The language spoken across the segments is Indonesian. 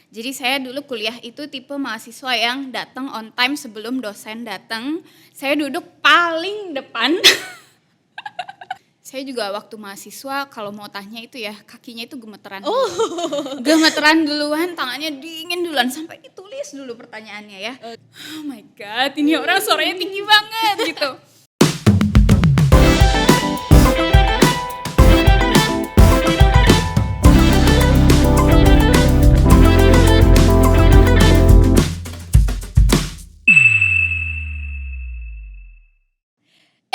Jadi saya dulu kuliah itu tipe mahasiswa yang datang on time sebelum dosen datang. Saya duduk paling depan. Saya juga waktu mahasiswa kalau mau tanya itu ya kakinya itu gemeteran duluan. Gemeteran duluan, tangannya dingin duluan sampai ditulis dulu pertanyaannya ya. Oh my god, ini orang suaranya tinggi banget gitu.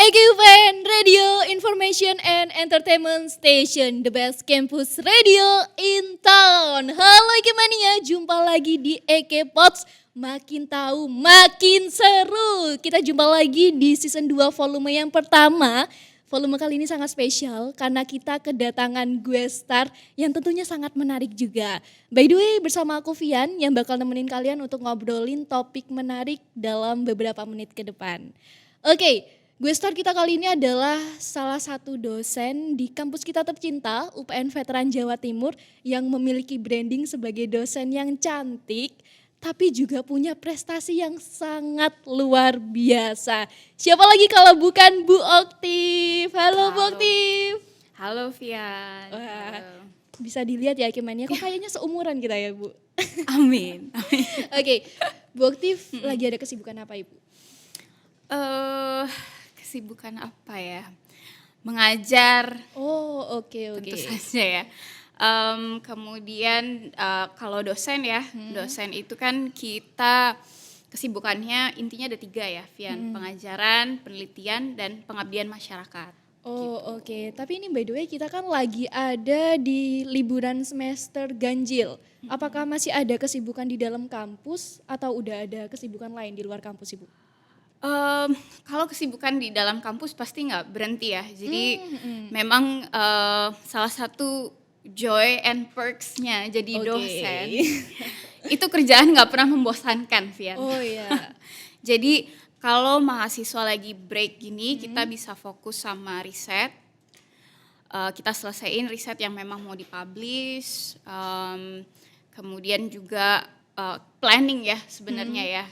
EKUPN Radio Information and Entertainment Station, the best campus radio in town. Halo EKMania, jumpa lagi di EKPods. Makin tahu, makin seru. Kita jumpa lagi di season 2 volume yang pertama. Volume kali ini sangat spesial karena kita kedatangan guest star yang tentunya sangat menarik juga. By the way, bersama aku Vian yang bakal nemenin kalian untuk ngobrolin topik menarik dalam beberapa menit ke depan. Oke. Guest star kita kali ini adalah salah satu dosen di kampus kita tercinta, UPN Veteran Jawa Timur, yang memiliki branding sebagai dosen yang cantik, tapi juga punya prestasi yang sangat luar biasa. Siapa lagi kalau bukan Bu Oktif? Halo Bu Oktif. Halo Vian. Wah, bisa dilihat ya Kimania, kok kayaknya seumuran kita ya Bu? Amin. Oke, Bu Oktif lagi ada kesibukan apa Ibu? Kesibukan apa ya? Mengajar. Oh oke. Tentu saja ya. Kemudian kalau dosen ya, dosen itu kan kita kesibukannya intinya ada 3 ya, Vian. Pengajaran, penelitian, dan pengabdian masyarakat. Oh oke. Tapi ini by the way kita kan lagi ada di liburan semester ganjil. Apakah masih ada kesibukan di dalam kampus atau udah ada kesibukan lain di luar kampus Ibu? Kalau kesibukan di dalam kampus pasti nggak berhenti ya. Jadi memang salah satu joy and perks-nya jadi dosen itu kerjaan nggak pernah membosankan, Vian. Oh iya. Jadi kalau mahasiswa lagi break gini kita bisa fokus sama riset. Kita selesaiin riset yang memang mau dipublish. Kemudian juga planning ya sebenarnya ya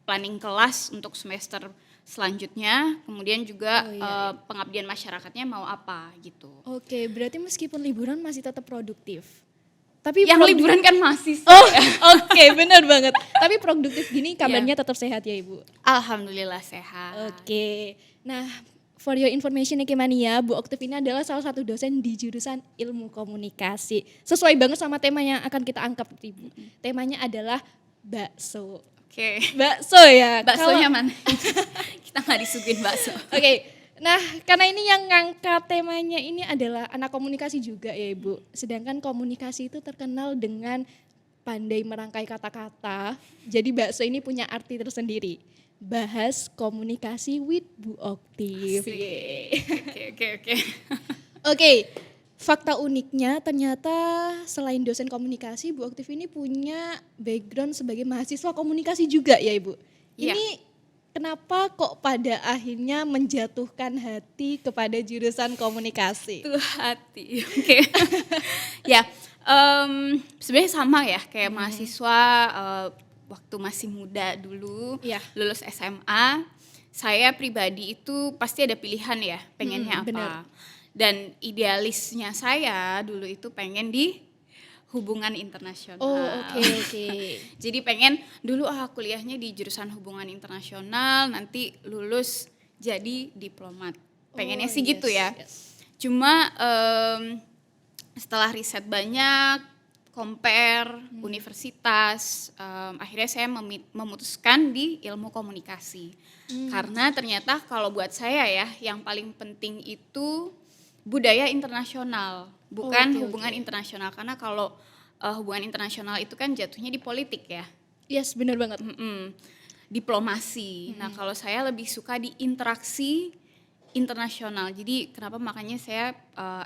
planning kelas untuk semester selanjutnya, kemudian juga pengabdian masyarakatnya mau apa gitu. Oke, berarti meskipun liburan masih tetap produktif. Tapi yang liburan kan mahasiswa. Oh, oke, benar banget. Tapi produktif gini kabarnya tetap sehat ya Ibu? Alhamdulillah sehat. Oke. Nah, for your information Ekemania, Bu Oktif ini adalah salah satu dosen di jurusan Ilmu Komunikasi. Sesuai banget sama tema yang akan kita angkat Ibu. Temanya adalah bakso. Oke. Bakso ya. Baksonya mana? Kita nggak disuguhin bakso. Oke. Nah, karena ini yang ngangkat temanya ini adalah anak komunikasi juga ya Ibu. Sedangkan komunikasi itu terkenal dengan pandai merangkai kata-kata. Jadi bakso ini punya arti tersendiri. Bahas komunikasi with Bu Oktif. Oke. Oke. Fakta uniknya ternyata selain dosen komunikasi, Bu Oktif ini punya background sebagai mahasiswa komunikasi juga ya Ibu. Iya. Ini kenapa kok pada akhirnya menjatuhkan hati kepada jurusan komunikasi? Tuh hati, oke. Ya, sebenarnya sama ya kayak mahasiswa waktu masih muda dulu, lulus SMA. Saya pribadi itu pasti ada pilihan ya, pengennya apa. Benar. Dan idealisnya saya dulu itu pengen di hubungan internasional. Oh oke. Jadi pengen dulu kuliahnya di jurusan hubungan internasional, nanti lulus jadi diplomat. Pengennya sih gitu ya. Yes. Cuma setelah riset banyak, compare universitas, akhirnya saya memutuskan di ilmu komunikasi. Karena ternyata kalau buat saya ya yang paling penting itu budaya internasional, bukan hubungan internasional. Karena kalau hubungan internasional itu kan jatuhnya di politik ya. Yes, benar banget. Diplomasi. Nah, kalau saya lebih suka di interaksi internasional. Jadi kenapa makanya saya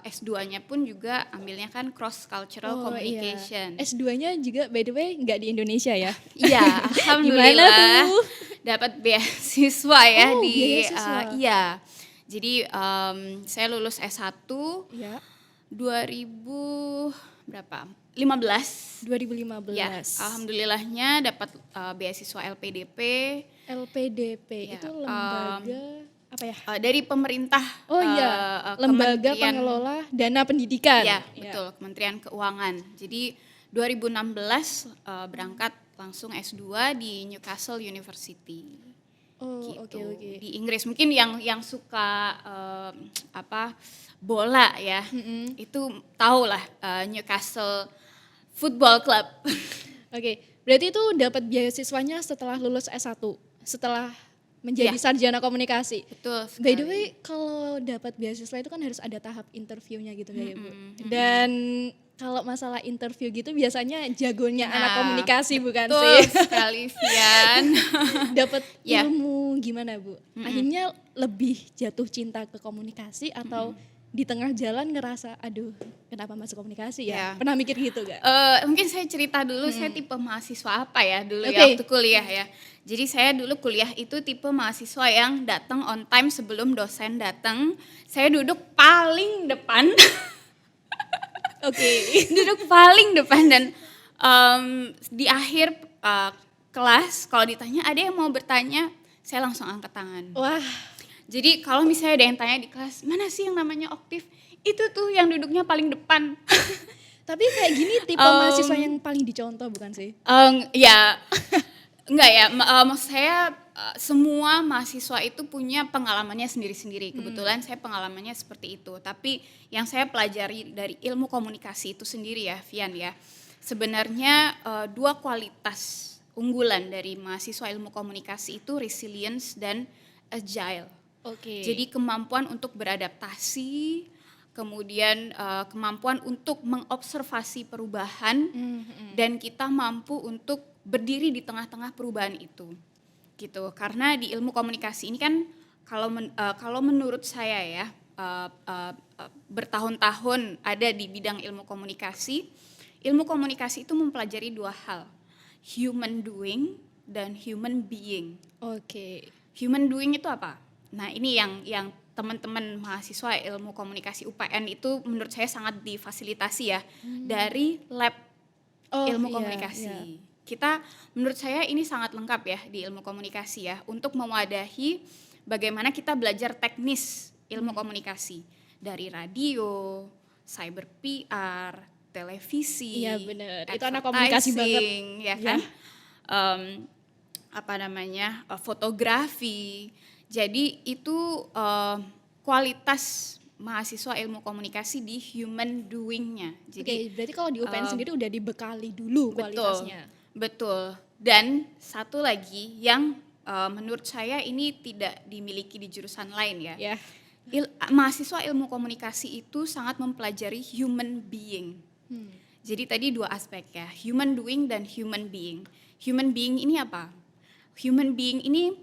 S2-nya pun juga ambilnya kan cross cultural communication. Iya. S2-nya juga by the way nggak di Indonesia ya? Iya, alhamdulillah dapat beasiswa ya beasiswa. Iya. Jadi saya lulus S1 2000 berapa? 15. 2015. Ya, alhamdulillahnya dapat beasiswa LPDP. LPDP Ya, itu lembaga apa ya? Dari pemerintah. Oh iya, Lembaga Kementerian- Pengelola Dana Pendidikan. Ya, betul, Kementerian Keuangan. Jadi 2016 berangkat langsung S2 di Newcastle University. Oh, Gitu. oke. Di Inggris. Mungkin yang suka bola ya. Itu tahu lah Newcastle Football Club. Oke, berarti itu dapat beasiswanya setelah lulus S1, setelah menjadi Iya. sarjana komunikasi. Betul sekali. By the way, kalau dapat beasiswa itu kan harus ada tahap interviewnya gitu ya, Bu. Dan kalau masalah interview gitu biasanya jagonya anak Nah, komunikasi bukan betul sih? sekali Vian. Dapat Ya. ilmu gimana, Bu? Akhirnya lebih jatuh cinta ke komunikasi atau di tengah jalan ngerasa aduh kenapa masuk komunikasi ya? Ya. Pernah mikir gitu gak? Mungkin saya cerita dulu saya tipe mahasiswa apa ya dulu ya Oke. waktu kuliah ya. Jadi saya dulu kuliah itu tipe mahasiswa yang datang on time sebelum dosen datang. Saya duduk paling depan. Oke. Duduk paling depan dan di akhir kelas kalau ditanya ada yang mau bertanya, saya langsung angkat tangan. Wah, Jadi kalau misalnya ada yang tanya di kelas, mana sih yang namanya Oktif? Itu tuh yang duduknya paling depan. tapi kayak gini tipe mahasiswa yang paling dicontoh bukan sih? Ya, enggak ya. Maksud saya semua mahasiswa itu punya pengalamannya sendiri-sendiri. Kebetulan saya pengalamannya seperti itu. Tapi yang saya pelajari dari ilmu komunikasi itu sendiri ya, Vian ya. Sebenarnya dua kualitas unggulan dari mahasiswa ilmu komunikasi itu resilience dan agile. Oke. Jadi kemampuan untuk beradaptasi, kemudian kemampuan untuk mengobservasi perubahan dan kita mampu untuk berdiri di tengah-tengah perubahan itu. Gitu. Karena di ilmu komunikasi ini kan kalau menurut saya ya bertahun-tahun ada di bidang ilmu komunikasi. Ilmu komunikasi itu mempelajari dua hal, human doing dan human being. Oke. Human doing itu apa? Nah ini yang teman-teman mahasiswa ilmu komunikasi UPN itu menurut saya sangat difasilitasi ya dari lab ilmu iya, komunikasi. iya. Kita menurut saya ini sangat lengkap ya di ilmu komunikasi ya untuk mewadahi bagaimana kita belajar teknis ilmu komunikasi dari radio, cyber PR, televisi, Iya, bener. Itu anak komunikasi banget. advertising, ya kan? Fotografi. Jadi itu kualitas mahasiswa ilmu komunikasi di human doing-nya. Oke, Jadi berarti kalau di UPN sendiri udah dibekali dulu kualitasnya. betul. Dan satu lagi yang menurut saya ini tidak dimiliki di jurusan lain ya. Ya. Mahasiswa ilmu komunikasi itu sangat mempelajari human being. Jadi tadi dua aspek ya, human doing dan human being. Human being ini apa? Human being ini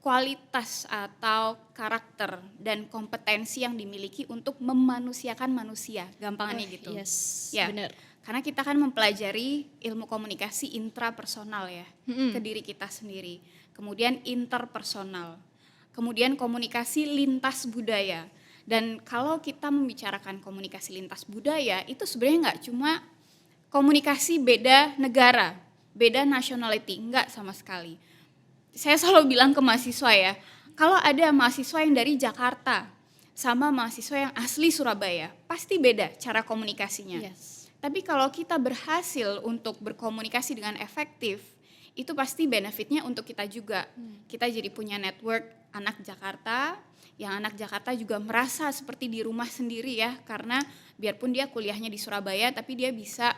kualitas atau karakter dan kompetensi yang dimiliki untuk memanusiakan manusia, gampangannya gitu. Yes, Ya. benar. Karena kita kan mempelajari ilmu komunikasi intrapersonal ya, ke diri kita sendiri. Kemudian interpersonal. Kemudian komunikasi lintas budaya. Dan kalau kita membicarakan komunikasi lintas budaya, itu sebenarnya nggak cuma komunikasi beda negara, beda nationality, enggak sama sekali. Saya selalu bilang ke mahasiswa ya, kalau ada mahasiswa yang dari Jakarta sama mahasiswa yang asli Surabaya, pasti beda cara komunikasinya. Yes. Tapi kalau kita berhasil untuk berkomunikasi dengan efektif, itu pasti benefitnya untuk kita juga. Kita jadi punya network anak Jakarta, yang anak Jakarta juga merasa seperti di rumah sendiri ya, karena biarpun dia kuliahnya di Surabaya, tapi dia bisa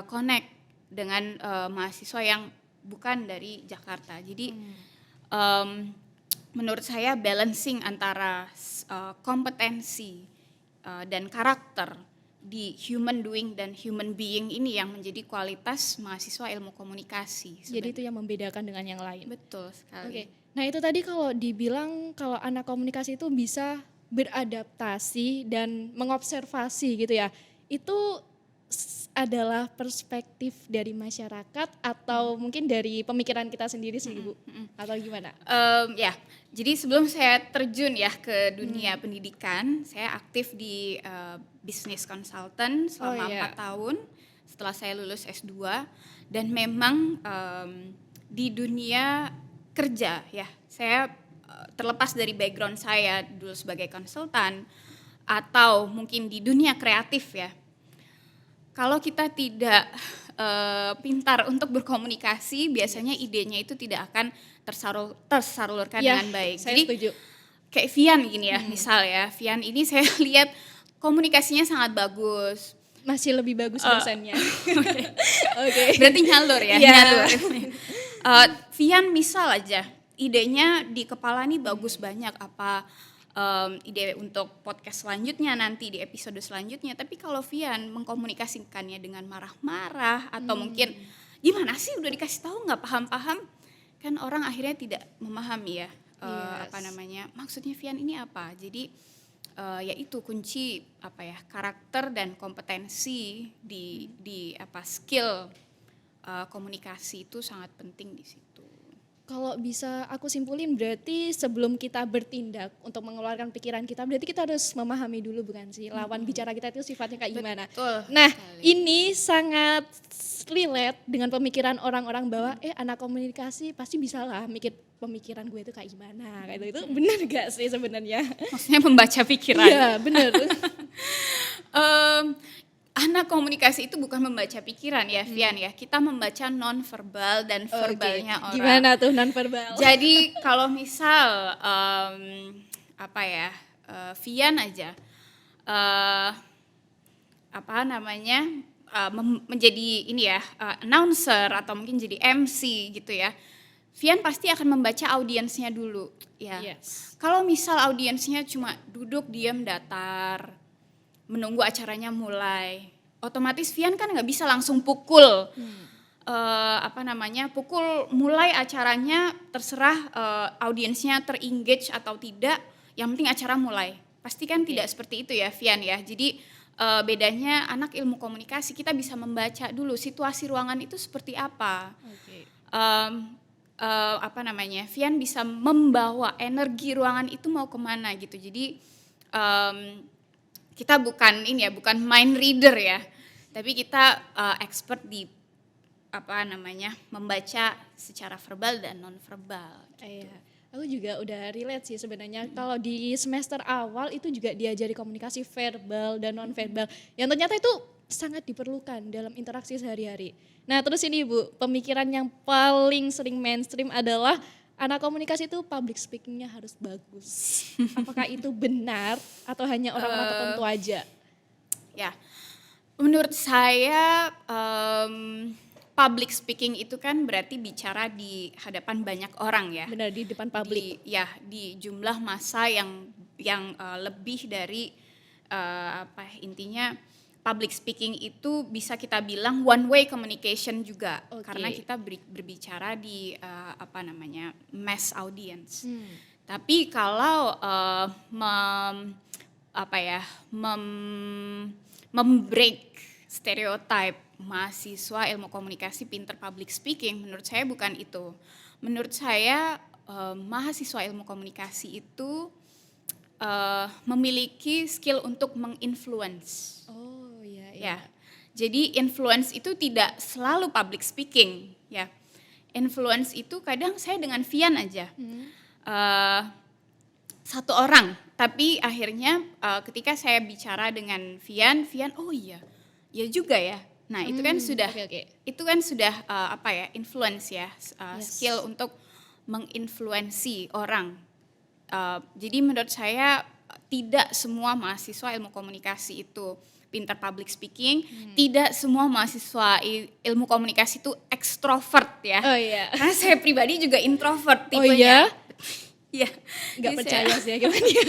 connect dengan mahasiswa yang bukan dari Jakarta. Jadi menurut saya balancing antara kompetensi dan karakter di human doing dan human being ini yang menjadi kualitas mahasiswa ilmu komunikasi. Jadi itu yang membedakan dengan yang lain. Betul sekali. Oke. Nah, itu tadi kalau dibilang kalau anak komunikasi itu bisa beradaptasi dan mengobservasi gitu ya. Itu adalah perspektif dari masyarakat atau mungkin dari pemikiran kita sendiri sih Bu? Atau gimana? Ya, jadi sebelum saya terjun ya ke dunia pendidikan, saya aktif di bisnis consultant Oh selama iya. 4 tahun setelah saya lulus S2 dan memang di dunia kerja ya, saya terlepas dari background saya dulu sebagai konsultan atau mungkin di dunia kreatif ya. Kalau kita tidak pintar untuk berkomunikasi, biasanya idenya itu tidak akan tersalurkan Iya, dengan baik. saya Jadi setuju. kayak Vian gini ya, misal ya, Vian ini saya lihat komunikasinya sangat bagus. Masih lebih bagus dosennya. Oke. Berarti nyalur ya, Iya. nyalur. Vian misal aja, idenya di kepala nih bagus banyak, apa ide untuk podcast selanjutnya nanti di episode selanjutnya. Tapi kalau Vian mengkomunikasikannya dengan marah-marah atau mungkin gimana sih udah dikasih tahu nggak paham-paham, kan orang akhirnya tidak memahami ya apa namanya maksudnya Vian ini apa. Jadi ya itu kunci apa ya karakter dan kompetensi di apa skill komunikasi itu sangat penting di situ. Kalau bisa aku simpulin berarti sebelum kita bertindak untuk mengeluarkan pikiran kita berarti kita harus memahami dulu bukan sih lawan bicara kita itu sifatnya kayak gimana. Betul Nah sekali. ini sangat relate dengan pemikiran orang-orang bahwa anak komunikasi pasti bisa lah mikir pemikiran gue itu kayak gimana kayak itu benar gak sih sebenarnya? Maksudnya membaca pikiran. Iya benar. Anak komunikasi itu bukan membaca pikiran ya, Vian ya. Kita membaca non-verbal dan verbalnya orang. Gimana tuh non-verbal? Jadi kalau misal apa ya, Vian aja apa namanya menjadi ini ya announcer atau mungkin jadi MC gitu ya. Vian pasti akan membaca audiensnya dulu ya. Yes. Kalau misal audiensnya cuma duduk diam datar menunggu acaranya mulai, otomatis Vian kan nggak bisa langsung pukul apa namanya pukul mulai acaranya, terserah audiensnya terengage atau tidak, yang penting acara mulai. Pasti kan tidak seperti itu ya Vian ya. Jadi bedanya anak ilmu komunikasi kita bisa membaca dulu situasi ruangan itu seperti apa. Apa namanya Vian bisa membawa energi ruangan itu mau kemana gitu. Jadi kita bukan ini ya, bukan mind reader ya, tapi kita expert di apa namanya membaca secara verbal dan non verbal. Iya, aku juga udah relate sih sebenarnya. Kalau di semester awal itu juga diajari komunikasi verbal dan non verbal, yang ternyata itu sangat diperlukan dalam interaksi sehari-hari. Nah terus ini Bu, pemikiran yang paling sering mainstream adalah anak komunikasi itu public speakingnya harus bagus. Apakah itu benar atau hanya orang-orang tertentu aja? Ya, menurut saya public speaking itu kan berarti bicara di hadapan banyak orang ya. Benar, di depan publik. Di jumlah massa yang lebih dari apa intinya public speaking itu bisa kita bilang one way communication juga. Karena kita berbicara di apa namanya mass audience. Tapi kalau membreak stereotype mahasiswa ilmu komunikasi pinter public speaking, menurut saya bukan itu. Menurut saya mahasiswa ilmu komunikasi itu memiliki skill untuk menginfluence. Oh iya. Ya, jadi influence itu tidak selalu public speaking ya. Influence itu kadang saya dengan Vian aja. Satu orang, tapi akhirnya ketika saya bicara dengan Vian oh iya, ya juga ya. Nah itu kan sudah, itu kan sudah apa ya, influence ya, skill untuk menginfluensi orang. Jadi menurut saya tidak semua mahasiswa ilmu komunikasi itu pintar public speaking, tidak semua mahasiswa ilmu komunikasi itu ekstrovert ya. Oh iya. Karena saya pribadi juga introvert tipenya. Oh iya? Iya, nggak percaya sih ya gimana ya.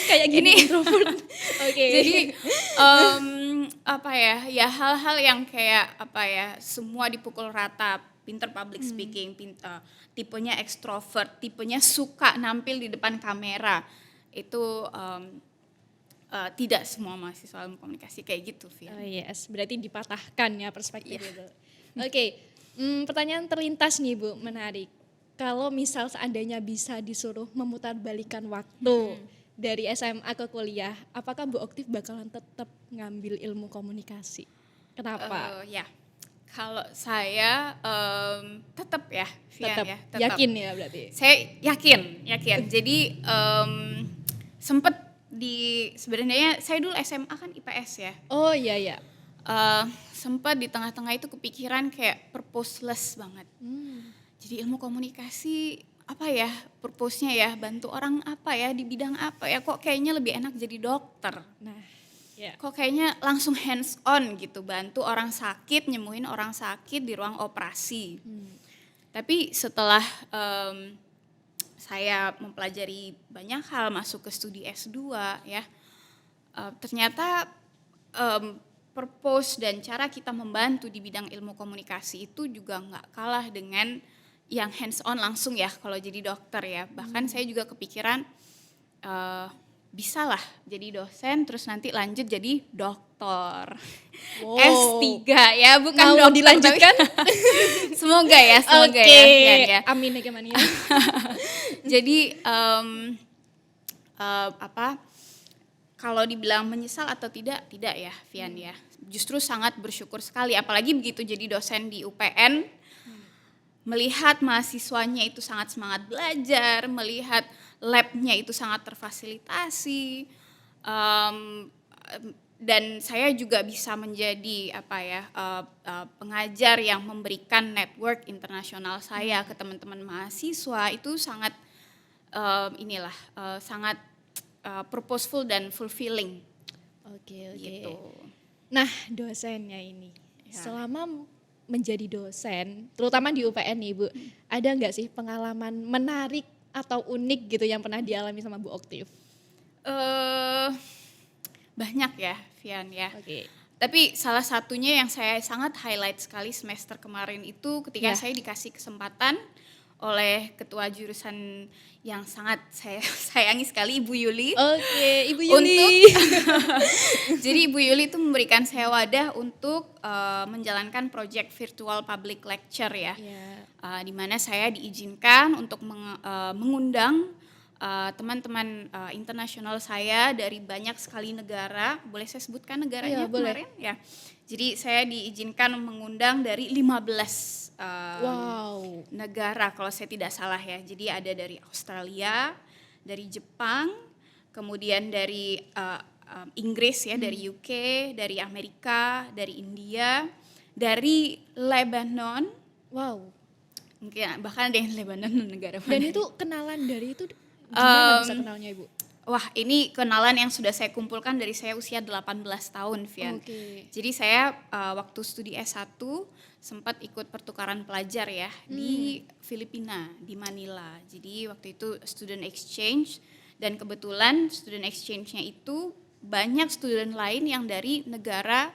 Kayak gini introvert. Oke. Jadi apa ya hal-hal yang kayak apa ya semua dipukul rata, pinter public speaking, tipenya ekstrovert, tipenya suka nampil di depan kamera, itu tidak semua mahasiswa ilmu komunikasi kayak gitu, Vian. Oh yes, berarti dipatahkan ya perspektif itu. Oke, pertanyaan terlintas nih Bu, menarik. Kalau misal seandainya bisa disuruh memutarbalikkan waktu dari SMA ke kuliah, apakah Bu Oktif bakalan tetap ngambil ilmu komunikasi? Kenapa? Ya, kalau saya tetap ya, Vian, Tetap ya, yakin ya berarti. Saya yakin. Jadi sempet sebenarnya saya dulu SMA kan IPS ya. Oh iya. Sempat di tengah-tengah itu kepikiran kayak purposeless banget. Jadi ilmu komunikasi apa ya purpose-nya ya, bantu orang apa ya, di bidang apa ya, kok kayaknya lebih enak jadi dokter. Nah, ya. Kok kayaknya langsung hands on gitu, bantu orang sakit, nyembuhin orang sakit di ruang operasi. Tapi setelah saya mempelajari banyak hal, masuk ke studi S2 ya, ternyata purpose dan cara kita membantu di bidang ilmu komunikasi itu juga nggak kalah dengan yang hands on langsung ya kalau jadi dokter ya. Bahkan saya juga kepikiran bisa lah jadi dosen terus nanti lanjut jadi dokter. Wow. S3 ya, bukan mau dokter, dilanjutkan? semoga ya Oke, ya. amin ya gimana ya. Jadi kalau dibilang menyesal atau tidak ya, Vian ya. Justru sangat bersyukur sekali, apalagi begitu jadi dosen di UPN, melihat mahasiswanya itu sangat semangat belajar, melihat labnya itu sangat terfasilitasi, dan saya juga bisa menjadi pengajar yang memberikan network internasional saya ke teman-teman mahasiswa, itu sangat sangat purposeful dan fulfilling. Oke. Gitu. Nah, dosennya ini. Ya. Selama menjadi dosen, terutama di UPN nih Bu, ada nggak sih pengalaman menarik atau unik gitu yang pernah dialami sama Bu Oktif? Banyak ya, Vian ya. Oke. Tapi salah satunya yang saya sangat highlight sekali semester kemarin itu ketika saya dikasih kesempatan oleh ketua jurusan yang sangat saya sayangi sekali, Ibu Yuli. Oke, Ibu Yuli. Jadi Ibu Yuli itu memberikan saya wadah untuk menjalankan project virtual public lecture ya. Di mana saya diizinkan untuk mengundang teman-teman internasional saya dari banyak sekali negara. Boleh saya sebutkan negaranya kemarin? Ya. Jadi saya diizinkan mengundang dari 15 negara kalau saya tidak salah ya. Jadi ada dari Australia, dari Jepang, kemudian dari Inggris ya, dari UK, dari Amerika, dari India, dari Lebanon. Wow. Mungkin bahkan ada yang Lebanon negara mana. Dan itu kenalan dari itu gimana bisa kenalnya Ibu? Wah, ini kenalan yang sudah saya kumpulkan dari saya usia 18 tahun, Vian. Jadi saya waktu studi S1 sempat ikut pertukaran pelajar ya di Filipina, di Manila. Jadi waktu itu student exchange, dan kebetulan student exchange-nya itu banyak student lain yang dari negara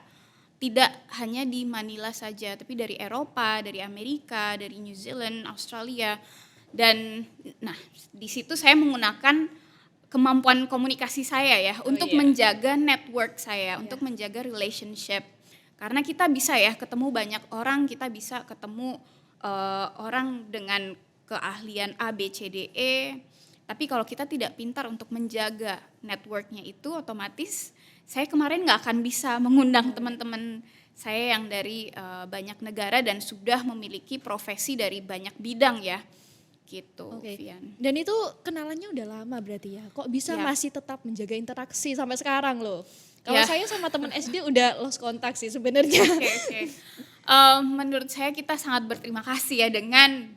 tidak hanya di Manila saja, tapi dari Eropa, dari Amerika, dari New Zealand, Australia. Dan nah, di situ saya menggunakan kemampuan komunikasi saya ya untuk menjaga network saya, untuk menjaga relationship. Karena kita bisa ya ketemu banyak orang, kita bisa ketemu orang dengan keahlian A, B, C, D, E. Tapi kalau kita tidak pintar untuk menjaga networknya itu, otomatis saya kemarin nggak akan bisa mengundang teman-teman saya yang dari banyak negara dan sudah memiliki profesi dari banyak bidang ya. Gitu, Vian. Dan itu kenalannya udah lama berarti ya? Kok bisa masih tetap menjaga interaksi sampai sekarang loh? Kalau saya sama teman SD udah lost kontak sih sebenarnya. Oke. Menurut saya kita sangat berterima kasih ya dengan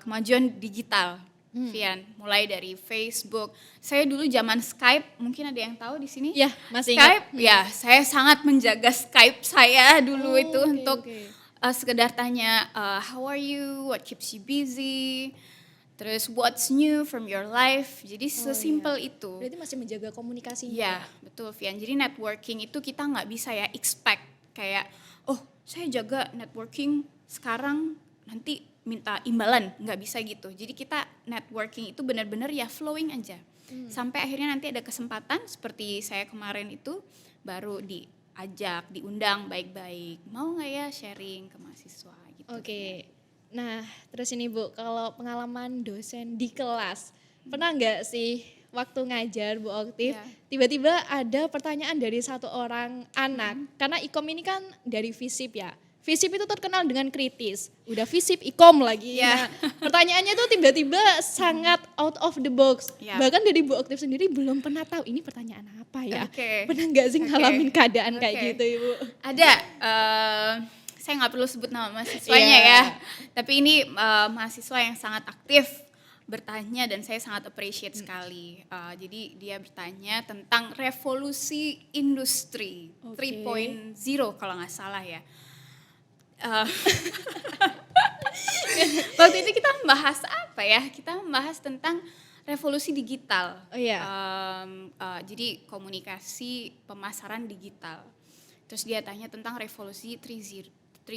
kemajuan digital, Vian. Mulai dari Facebook. Saya dulu zaman Skype, mungkin ada yang tahu di sini? Ya, masih Skype. ingat. Ya, saya sangat menjaga Skype saya dulu itu untuk sekedar tanya how are you, what keeps you busy, terus what's new from your life. Jadi sesimpel itu. Berarti masih menjaga komunikasinya. Ya, betul, Vian. Jadi networking itu kita nggak bisa ya expect kayak saya jaga networking sekarang nanti minta imbalan, nggak bisa gitu. Jadi kita networking itu benar-benar ya flowing aja. Sampai akhirnya nanti ada kesempatan seperti saya kemarin itu baru diajak, diundang baik-baik. Mau nggak ya sharing ke mahasiswa gitu. Oke. Nah, terus ini Bu, kalau pengalaman dosen di kelas, pernah nggak sih waktu ngajar Bu Oktif, Iya. tiba-tiba ada pertanyaan dari satu orang anak, karena ikom ini kan dari FISIP ya. FISIP itu terkenal dengan kritis, udah FISIP ikom lagi. Iya. Nah, pertanyaannya tuh tiba-tiba sangat out of the box. Iya. Bahkan dari Bu Oktif sendiri belum pernah tahu ini pertanyaan apa ya. Oke. Pernah nggak sih Oke. ngalamin keadaan kayak Oke. gitu Ibu? Ada, saya nggak perlu sebut nama mahasiswanya Iya. ya. Tapi ini mahasiswa yang sangat aktif bertanya dan saya sangat appreciate sekali. Jadi dia bertanya tentang revolusi industri Oke. 3.0 kalau nggak salah ya. Waktu itu kita membahas apa ya? Kita membahas tentang revolusi digital. Oh iya. Jadi komunikasi pemasaran digital. Terus dia tanya tentang revolusi 3.0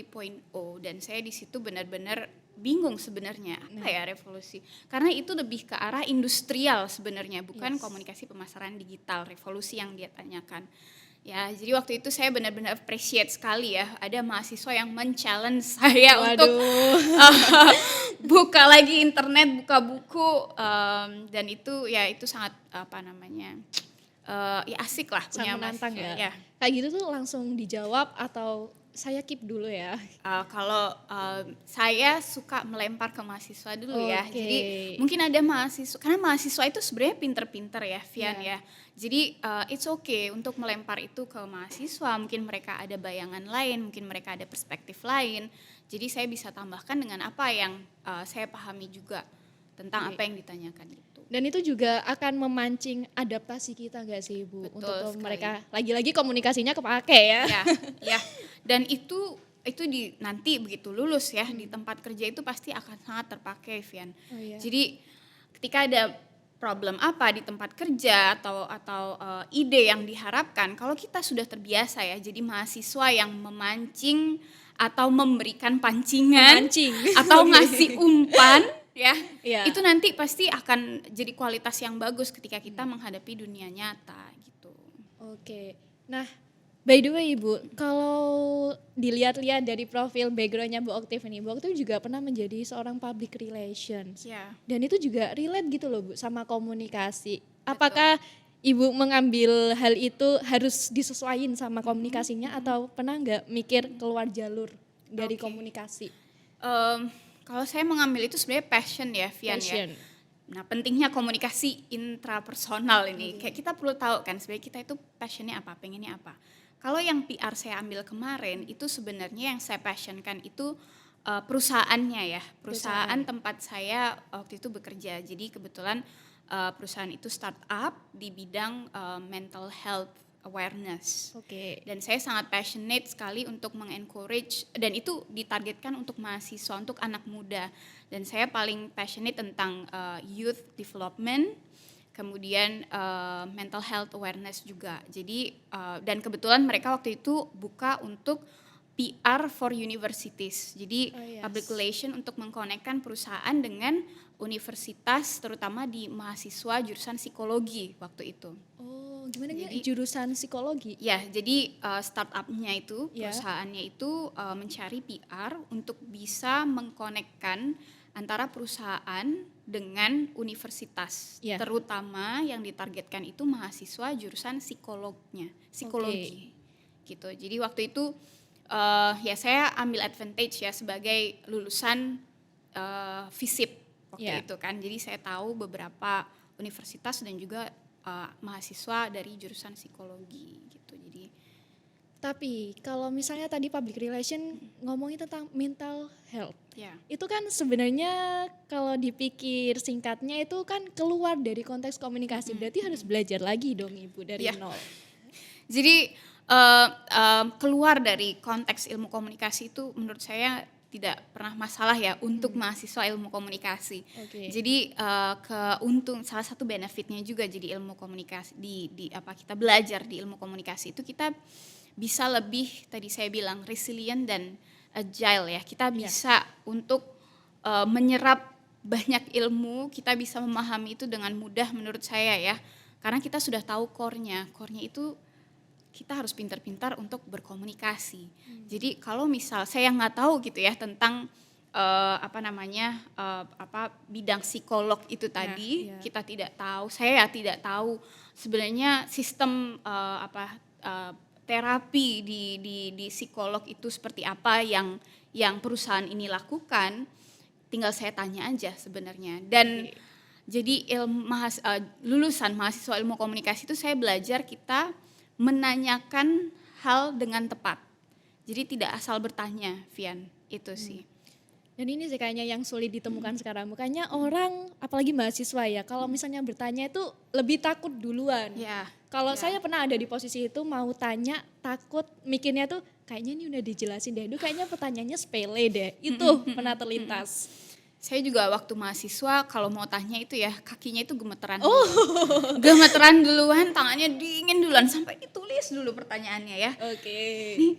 dan saya di situ benar-benar bingung sebenarnya apa ya revolusi. Karena itu lebih ke arah industrial sebenarnya, bukan Yes. komunikasi pemasaran digital, revolusi yang dia tanyakan. Ya, jadi waktu itu saya benar-benar appreciate sekali ya, ada mahasiswa yang men-challenge saya untuk buka lagi internet, buka buku, dan itu ya itu sangat apa namanya, ya asik lah punya Sangat menantang mahasiswa, ya. Kayak gitu tuh langsung dijawab atau saya keep dulu ya. Kalau saya suka melempar ke mahasiswa dulu ya. Oke. Jadi mungkin ada mahasiswa, karena mahasiswa itu sebenarnya pinter-pinter ya, Vian Iya. ya. Jadi it's okay untuk melempar itu ke mahasiswa. Mungkin mereka ada bayangan lain, mungkin mereka ada perspektif lain. Jadi saya bisa tambahkan dengan apa yang saya pahami juga tentang Oke. apa yang ditanyakan itu. Dan itu juga akan memancing adaptasi kita nggak sih Ibu? Betul Untuk sekali. mereka lagi-lagi komunikasinya kepake ya. Ya, ya. Dan itu di nanti begitu lulus ya di tempat kerja itu pasti akan sangat terpakai, Vian. Oh iya. Jadi ketika ada problem apa di tempat kerja atau ide yang diharapkan, kalau kita sudah terbiasa ya jadi mahasiswa yang memancing atau memberikan pancingan Memancing. atau ngasih umpan ya, Iya. itu nanti pasti akan jadi kualitas yang bagus ketika kita menghadapi dunia nyata gitu. Oke. Nah, by the way Ibu, kalau dilihat-lihat dari profil backgroundnya Bu Oktif ini, Bu Oktif juga pernah menjadi seorang public relations. Ya. Dan itu juga relate gitu loh Bu sama komunikasi. Apakah Ibu mengambil hal itu harus disesuaikan sama komunikasinya atau pernah nggak mikir keluar jalur dari Oke. komunikasi? Kalau saya mengambil itu sebenarnya passion ya, Vian Passion. ya. Nah, pentingnya komunikasi intrapersonal ini. Kayak kita perlu tahu kan sebenarnya kita itu passionnya apa, pengennya apa. Kalau yang PR saya ambil kemarin itu sebenarnya yang saya passionkan itu perusahaannya ya. Perusahaan tempat saya waktu itu bekerja. Jadi kebetulan perusahaan itu startup di bidang mental health awareness. Oke. Dan saya sangat passionate sekali untuk mengencourage, dan itu ditargetkan untuk mahasiswa, untuk anak muda. Dan saya paling passionate tentang youth development, kemudian mental health awareness juga. Jadi dan kebetulan mereka waktu itu buka untuk PR for universities. Jadi Oh, yes. public relation untuk mengkonekkan perusahaan dengan universitas, terutama di mahasiswa jurusan psikologi waktu itu. Oh, gimana Jadi- jurusan psikologi? Ya, jadi startupnya itu, Ya. perusahaannya itu mencari PR untuk bisa mengkonekkan antara perusahaan dengan universitas, Ya. terutama yang ditargetkan itu mahasiswa jurusan psikologi, gitu. Jadi waktu itu ya saya ambil advantage ya sebagai lulusan FISIP waktu Ya. itu kan. Jadi saya tahu beberapa universitas dan juga mahasiswa dari jurusan psikologi gitu. Jadi Tapi kalau misalnya tadi public relation ngomongin tentang mental health, ya. itu kan sebenarnya kalau dipikir singkatnya itu kan keluar dari konteks komunikasi, berarti harus belajar lagi dong Ibu dari Iya. nol. Jadi keluar dari konteks ilmu komunikasi itu menurut saya tidak pernah masalah ya untuk mahasiswa ilmu komunikasi. Oke. Jadi salah satu benefitnya juga jadi ilmu komunikasi di apa kita belajar di ilmu komunikasi itu kita bisa lebih tadi saya bilang resilient dan agile ya. Kita bisa untuk menyerap banyak ilmu kita bisa memahami itu dengan mudah menurut saya ya. Karena kita sudah tahu core-nya. Core-nya itu kita harus pintar-pintar untuk berkomunikasi. Jadi kalau misal saya nggak tahu gitu ya tentang bidang psikolog itu tadi, kita tidak tahu, saya tidak tahu sebenarnya sistem terapi di psikolog itu seperti apa yang perusahaan ini lakukan, tinggal saya tanya aja sebenarnya. Dan jadi lulusan mahasiswa ilmu komunikasi itu saya belajar kita menanyakan hal dengan tepat. Jadi tidak asal bertanya, Vian, itu sih. Dan ini sih kayaknya yang sulit ditemukan sekarang. Makanya orang, apalagi mahasiswa ya, kalau misalnya bertanya itu lebih takut duluan. Ya. Kalau saya pernah ada di posisi itu, mau tanya, takut, mikirnya tuh kayaknya ini udah dijelasin deh. Itu kayaknya pertanyaannya sepele deh. Itu pernah terlintas. Saya juga waktu mahasiswa kalau mau tanya itu ya kakinya itu gemeteran. Gemeteran duluan, tangannya dingin duluan sampai ditulis dulu pertanyaannya ya. Oke. Ini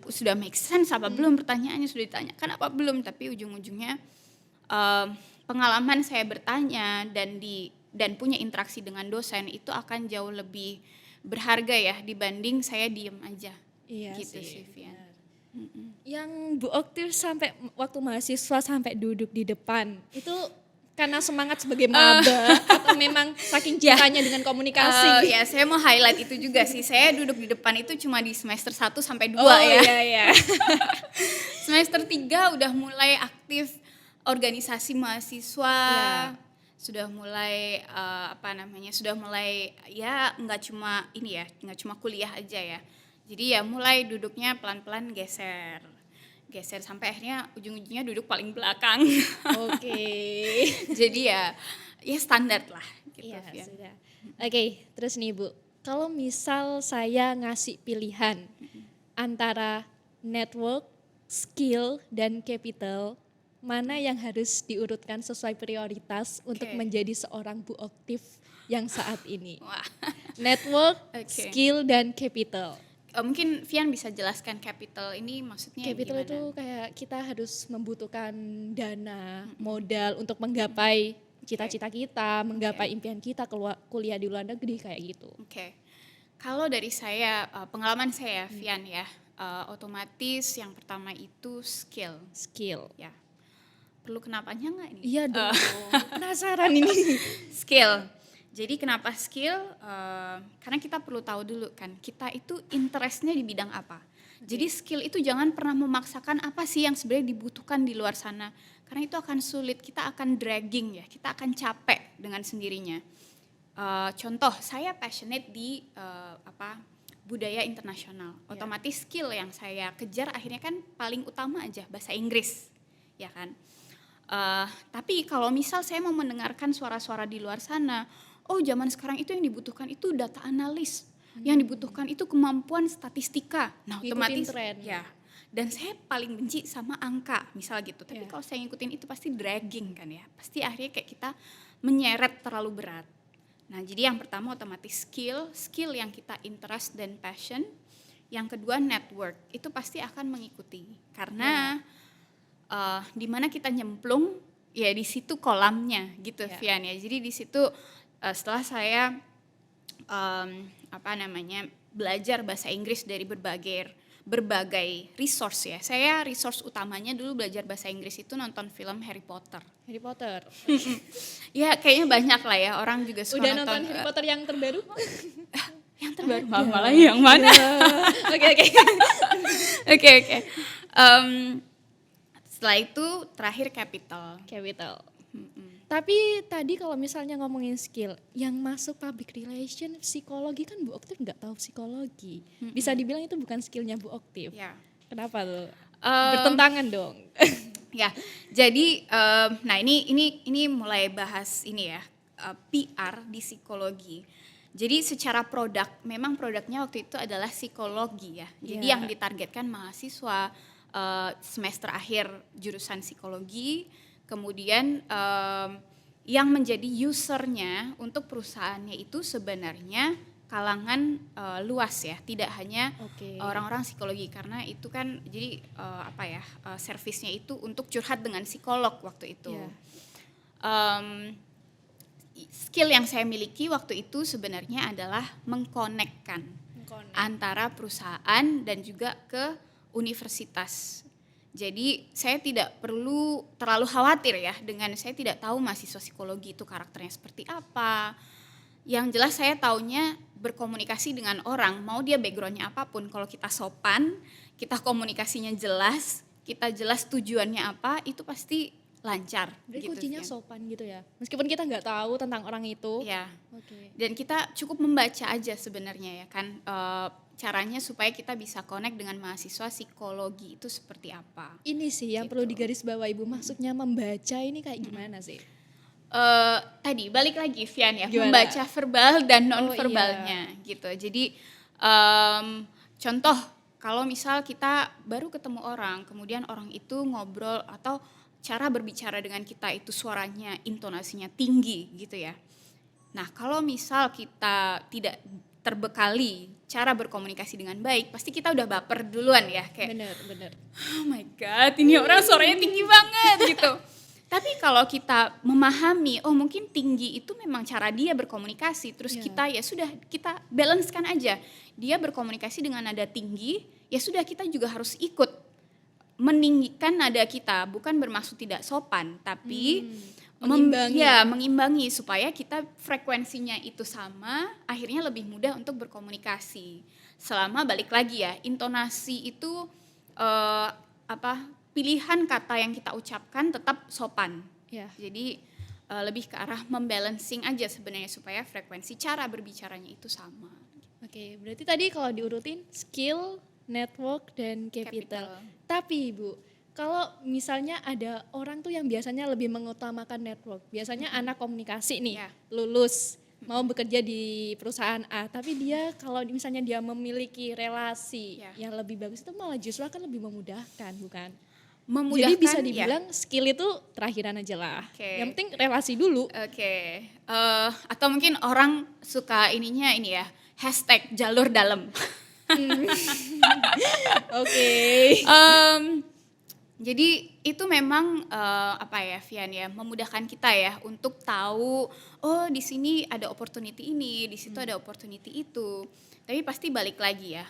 sudah make sense apa belum pertanyaannya, sudah ditanyakan apa belum, tapi ujung-ujungnya pengalaman saya bertanya dan punya interaksi dengan dosen itu akan jauh lebih berharga ya dibanding saya diem aja. Iya gitu sih. sih Vian. Yang Bu Oktir sampai waktu mahasiswa sampai duduk di depan itu karena semangat sebagai maba atau memang saking cintanya dengan komunikasi? Ya saya mau highlight itu juga sih. Saya duduk di depan itu cuma di semester 1 sampai 2 ya. Iya. Semester 3 udah mulai aktif organisasi mahasiswa. Ya. Sudah mulai sudah mulai ya nggak cuma kuliah aja ya. Jadi ya mulai duduknya pelan-pelan geser sampai akhirnya ujung-ujungnya duduk paling belakang. Oke. Jadi ya standar lah gitu. Iya, sudah. Oke, terus nih Bu, kalau misal saya ngasih pilihan antara network, skill, dan capital, mana yang harus diurutkan sesuai prioritas untuk menjadi seorang Bu Oktif yang saat ini? Wah. Network, skill, dan capital. Mungkin Vian bisa jelaskan capital ini maksudnya capital gimana? Itu kayak kita harus membutuhkan dana, modal untuk menggapai cita-cita kita, menggapai impian kita kuliah di luar negeri kayak gitu. Oke. Kalau dari saya, pengalaman saya Vian ya, otomatis yang pertama itu skill. Ya. Perlu kenapanya nggak ini? Iya dong, penasaran ini. Skill. Jadi kenapa skill? Karena kita perlu tahu dulu kan, kita itu interestnya di bidang apa. Jadi skill itu jangan pernah memaksakan apa sih yang sebenarnya dibutuhkan di luar sana. Karena itu akan sulit, kita akan dragging ya, kita akan capek dengan sendirinya. Contoh, saya passionate di budaya internasional. Otomatis skill yang saya kejar akhirnya kan paling utama aja bahasa Inggris, ya kan. Tapi kalau misal saya mau mendengarkan suara-suara di luar sana, zaman sekarang itu yang dibutuhkan itu data analis, yang dibutuhkan itu kemampuan statistika. Nah, otomatis ya. Dan saya paling benci sama angka, misal gitu. Tapi kalau saya ngikutin itu pasti dragging kan ya. Pasti akhirnya kayak kita menyeret terlalu berat. Nah, jadi yang pertama otomatis skill yang kita interest dan passion. Yang kedua network, itu pasti akan mengikuti. Karena di mana kita nyemplung, ya di situ kolamnya gitu Vian ya. Jadi di situ setelah saya belajar bahasa Inggris dari berbagai resource ya. Saya resource utamanya dulu belajar bahasa Inggris itu nonton film Harry Potter. Ya kayaknya banyak lah ya, orang juga suka Udah nonton Harry Potter yang terbaru? Yang terbaru malah yang mana? Oke. Setelah itu terakhir capital. Tapi tadi kalau misalnya ngomongin skill, yang masuk public relation, psikologi kan Bu Oktif nggak tahu psikologi. Bisa dibilang itu bukan skillnya Bu Oktif. Ya. Kenapa tuh? Bertentangan dong. Ya, jadi ini mulai bahas ini ya, PR di psikologi. Jadi secara produk, memang produknya waktu itu adalah psikologi ya. Jadi yang ditargetkan mahasiswa semester akhir jurusan psikologi. Kemudian yang menjadi usernya untuk perusahaannya itu sebenarnya kalangan luas ya, tidak hanya orang-orang psikologi, karena itu kan jadi servisnya itu untuk curhat dengan psikolog waktu itu. Em, skill yang saya miliki waktu itu sebenarnya adalah mengkonekkan antara perusahaan dan juga ke universitas. Jadi saya tidak perlu terlalu khawatir ya dengan saya tidak tahu mahasiswa psikologi itu karakternya seperti apa. Yang jelas saya taunya berkomunikasi dengan orang, mau dia backgroundnya apapun, kalau kita sopan, kita komunikasinya jelas, kita jelas tujuannya apa, itu pasti lancar. Berarti gitu, kuncinya Fian. sopan gitu ya. Meskipun kita nggak tahu tentang orang itu. Ya. Oke. Dan kita cukup membaca aja sebenarnya ya kan, caranya supaya kita bisa connect dengan mahasiswa psikologi itu seperti apa. Ini sih yang Gitu. perlu digarisbawahi Ibu. Maksudnya membaca ini kayak gimana sih? Tadi balik lagi Vian ya, Gimana? membaca verbal dan non Oh, verbalnya gitu. Jadi contoh kalau misal kita baru ketemu orang, kemudian orang itu ngobrol atau cara berbicara dengan kita itu suaranya, intonasinya tinggi gitu ya. Nah, kalau misal kita tidak terbekali cara berkomunikasi dengan baik, pasti kita udah baper duluan ya, kayak Bener. oh my god, ini orang suaranya tinggi banget gitu. Tapi kalau kita memahami, oh mungkin tinggi itu memang cara dia berkomunikasi, terus Ya. kita ya sudah kita balancekan aja. Dia berkomunikasi dengan nada tinggi, ya sudah kita juga harus ikut meninggikan nada kita, bukan bermaksud tidak sopan, tapi Mengimbangi. mengimbangi supaya kita frekuensinya itu sama, akhirnya lebih mudah untuk berkomunikasi. Selama balik lagi ya, intonasi itu pilihan kata yang kita ucapkan tetap sopan. Ya. Jadi lebih ke arah membalancing aja sebenarnya supaya frekuensi cara berbicaranya itu sama. Oke, berarti tadi kalau diurutin skill, network, dan capital. Tapi Ibu, kalau misalnya ada orang tuh yang biasanya lebih mengutamakan network, biasanya anak komunikasi nih, Ya. lulus, mau bekerja di perusahaan A, tapi dia kalau misalnya dia memiliki relasi Ya. yang lebih bagus itu malah justru akan lebih memudahkan, bukan? Memudahkan, Jadi bisa ya. dibilang skill itu terakhiran aja lah. Oke. Yang penting relasi dulu. Oke, atau mungkin orang suka ininya ini ya, hashtag jalur dalam. Oke. Jadi itu memang Vian ya, memudahkan kita ya untuk tahu oh di sini ada opportunity ini, di situ ada opportunity itu. Tapi pasti balik lagi ya.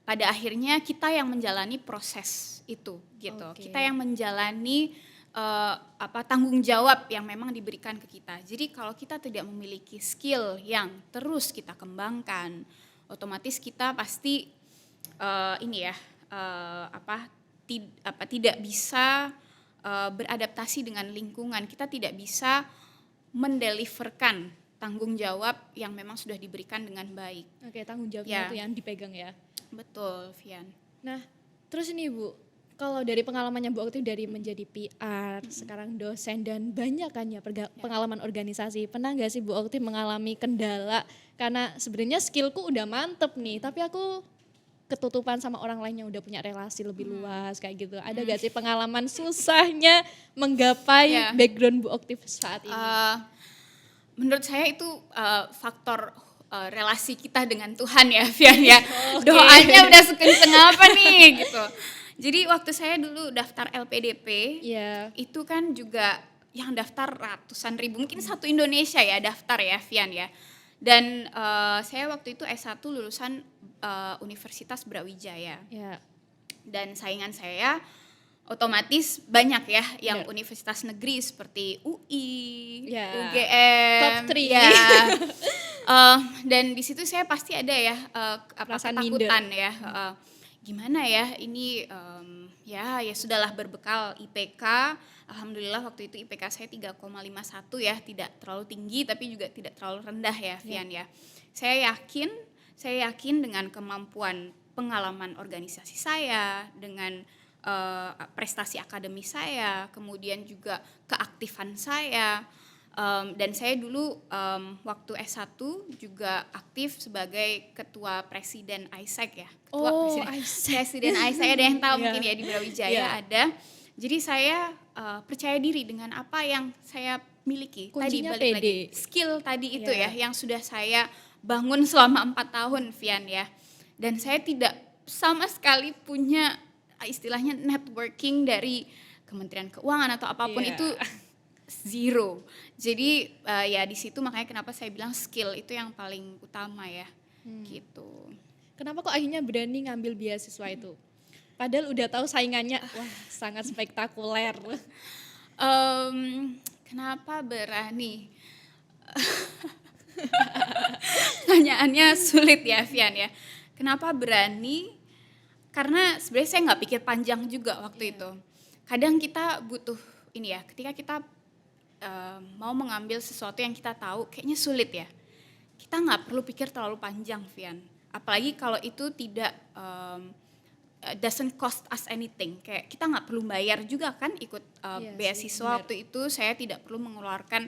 Pada akhirnya kita yang menjalani proses itu gitu. Oke. Kita yang menjalani tanggung jawab yang memang diberikan ke kita. Jadi kalau kita tidak memiliki skill yang terus kita kembangkan, otomatis kita pasti tidak bisa beradaptasi dengan lingkungan. Kita tidak bisa mendeliverkan tanggung jawab yang memang sudah diberikan dengan baik. Oke, tanggung jawabnya Ya. itu yang dipegang ya. Betul, Vian. Nah, terus ini Bu, kalau dari pengalamannya Bu Okti dari menjadi PR, sekarang dosen dan banyak kan ya pengalaman organisasi. Pernah nggak sih Bu Okti mengalami kendala karena sebenarnya skillku udah mantep nih, tapi aku ketutupan sama orang lain yang udah punya relasi lebih luas kayak gitu. Ada gak sih pengalaman susahnya menggapai Ya. background Bu Okti saat ini? Menurut saya itu faktor relasi kita dengan Tuhan ya, Vian ya. Oke. Doanya udah sekenceng apa nih gitu. Jadi waktu saya dulu daftar LPDP, Iya. itu kan juga yang daftar ratusan ribu, mungkin satu Indonesia ya daftar ya, Vian ya. Dan saya waktu itu S1 lulusan Universitas Brawijaya. Ya. Dan saingan saya otomatis banyak ya yang Benar. universitas negeri seperti UI, Ya. UGM, Top 3. ya. Dan di situ saya pasti ada ya Perasaan ketakutan ya. Gimana ya ini ya sudahlah berbekal IPK. Alhamdulillah waktu itu IPK saya 3,51 ya, tidak terlalu tinggi tapi juga tidak terlalu rendah ya, Vian ya. Saya yakin dengan kemampuan pengalaman organisasi saya, dengan prestasi akademis saya, kemudian juga keaktifan saya. Dan saya dulu waktu S1 juga aktif sebagai ketua presiden ISEC ya. Ketua Oh, presiden ISEC ada yang tahu Iya. mungkin ya di Brawijaya Iya. ada. Jadi saya percaya diri dengan apa yang saya miliki. Kuncinya Tadi balik pede. lagi skill tadi itu Iya. ya yang sudah saya bangun selama 4 tahun, Vian ya. Dan saya tidak sama sekali punya istilahnya networking dari Kementerian Keuangan atau apapun Iya. itu zero. Jadi ya di situ makanya kenapa saya bilang skill itu yang paling utama ya, gitu. Kenapa kok akhirnya berani ngambil beasiswa itu? Padahal udah tahu saingannya, wah sangat spektakuler. Kenapa berani? Pertanyaannya sulit ya, Vian ya. Kenapa berani? Karena sebenarnya saya nggak pikir panjang juga waktu itu. Kadang kita butuh ini ya, ketika kita mau mengambil sesuatu yang kita tahu kayaknya sulit ya. Kita nggak perlu pikir terlalu panjang, Vian. Apalagi kalau itu tidak doesn't cost us anything. Kayak kita nggak perlu bayar juga kan ikut beasiswa waktu itu. Saya tidak perlu mengeluarkan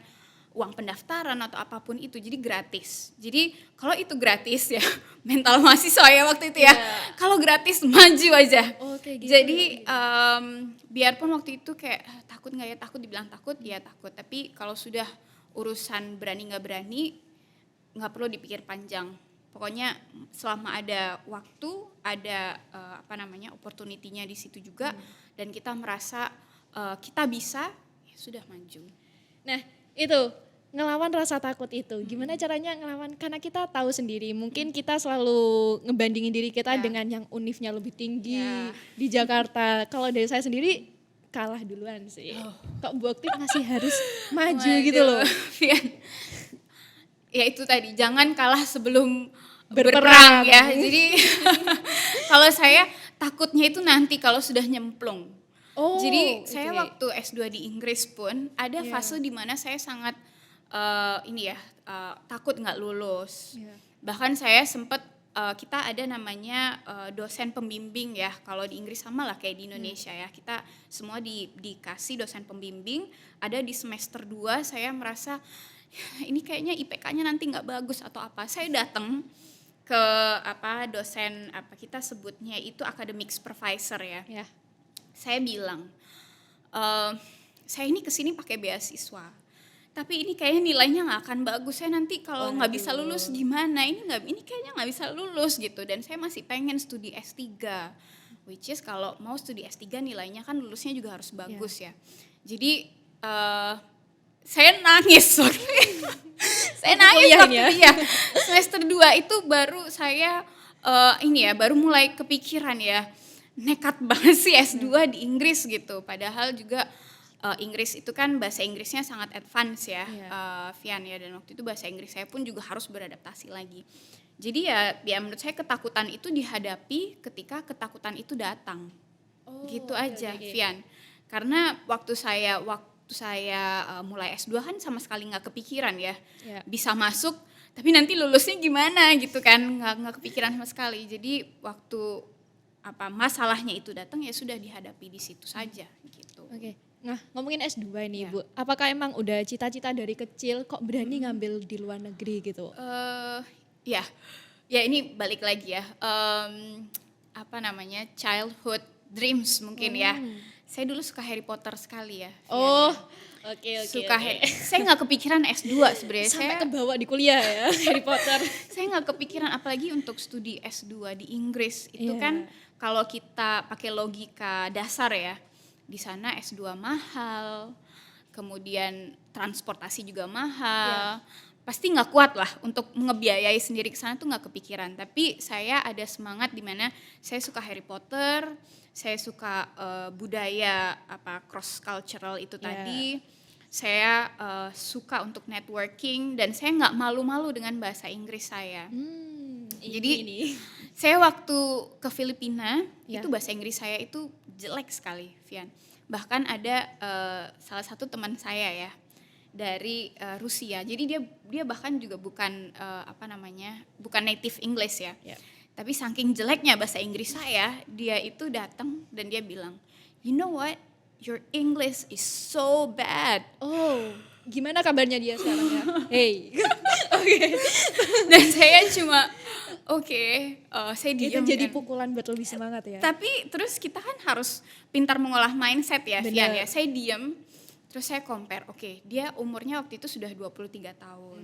uang pendaftaran atau apapun itu, jadi gratis. Jadi kalau itu gratis ya mental mahasiswa ya waktu itu ya. Kalau gratis maju aja. Gitu. Jadi biarpun waktu itu kayak takut nggak ya, takut dibilang takut ya takut. Tapi kalau sudah urusan berani nggak berani, nggak perlu dipikir panjang. Pokoknya selama ada waktu, ada opportunity-nya di situ juga, dan kita merasa kita bisa, ya sudah maju. Nah itu ngelawan rasa takut itu, gimana caranya ngelawan? Karena kita tahu sendiri, mungkin kita selalu ngebandingin diri kita dengan yang univnya lebih tinggi di Jakarta. Kalau dari saya sendiri kalah duluan sih. Kok Bu Okti masih harus maju gitu loh. Ya itu tadi, jangan kalah sebelum berperang ya. Jadi kalau saya takutnya itu nanti kalau sudah nyemplung. Jadi saya waktu S2 di Inggris pun ada fase di mana saya sangat takut nggak lulus. Bahkan saya sempat kita ada namanya dosen pembimbing ya. Kalau di Inggris sama lah kayak di Indonesia ya. Kita semua dikasih dosen pembimbing. Ada di semester 2 saya merasa ini kayaknya IPK-nya nanti nggak bagus atau apa. Saya datang ke dosen kita sebutnya itu academic supervisor ya. Saya bilang, saya ini kesini pakai beasiswa, tapi ini kayaknya nilainya nggak akan bagus. Saya nanti kalau nggak bisa lulus gimana? Ini kayaknya nggak bisa lulus gitu. Dan saya masih pengen studi S3, which is kalau mau studi S3 nilainya kan lulusnya juga harus bagus ya. Jadi saya nangis waktu itu. Saya nangis waktu itu. Semester 2 itu baru saya baru mulai kepikiran ya. Nekat banget sih S2 di Inggris gitu. Padahal juga Inggris itu kan bahasa Inggrisnya sangat advance ya, Vian ya. Dan waktu itu bahasa Inggris saya pun juga harus beradaptasi lagi. Jadi ya menurut saya ketakutan itu dihadapi ketika ketakutan itu datang. Gitu aja, Vian. Karena waktu saya mulai S2 kan sama sekali nggak kepikiran ya. Bisa masuk, tapi nanti lulusnya gimana gitu kan. Nggak kepikiran sama sekali. Jadi waktu masalahnya itu datang ya sudah dihadapi di situ saja gitu. Nah ngomongin S2 ini Bu, apakah emang udah cita-cita dari kecil kok berani ngambil di luar negeri gitu? Ya ini balik lagi ya, childhood dreams mungkin ya. Saya dulu suka Harry Potter sekali ya. Suka saya nggak kepikiran S2 sebenarnya. Sampai kebawa di kuliah ya Harry Potter. Saya nggak kepikiran apalagi untuk studi S2 di Inggris itu kan. Kalau kita pakai logika dasar ya, di sana S2 mahal, kemudian transportasi juga mahal, pasti nggak kuat lah untuk ngebiayai sendiri ke sana tuh nggak kepikiran. Tapi saya ada semangat di mana saya suka Harry Potter, saya suka budaya cross cultural itu tadi, saya suka untuk networking dan saya nggak malu-malu dengan bahasa Inggris saya. Jadi saya waktu ke Filipina itu bahasa Inggris saya itu jelek sekali, Vian. Bahkan ada salah satu teman saya ya dari Rusia. Jadi dia bahkan juga bukan bukan native English ya. Tapi saking jeleknya bahasa Inggris saya, dia itu datang dan dia bilang, "You know what? Your English is so bad." Gimana kabarnya dia sekarang ya? Dan saya cuma saya diam. Itu jadi pukulan buat lebih semangat ya. Tapi terus kita kan harus pintar mengolah mindset ya, Vian ya. Saya diam, terus saya compare. Dia umurnya waktu itu sudah 23 tahun.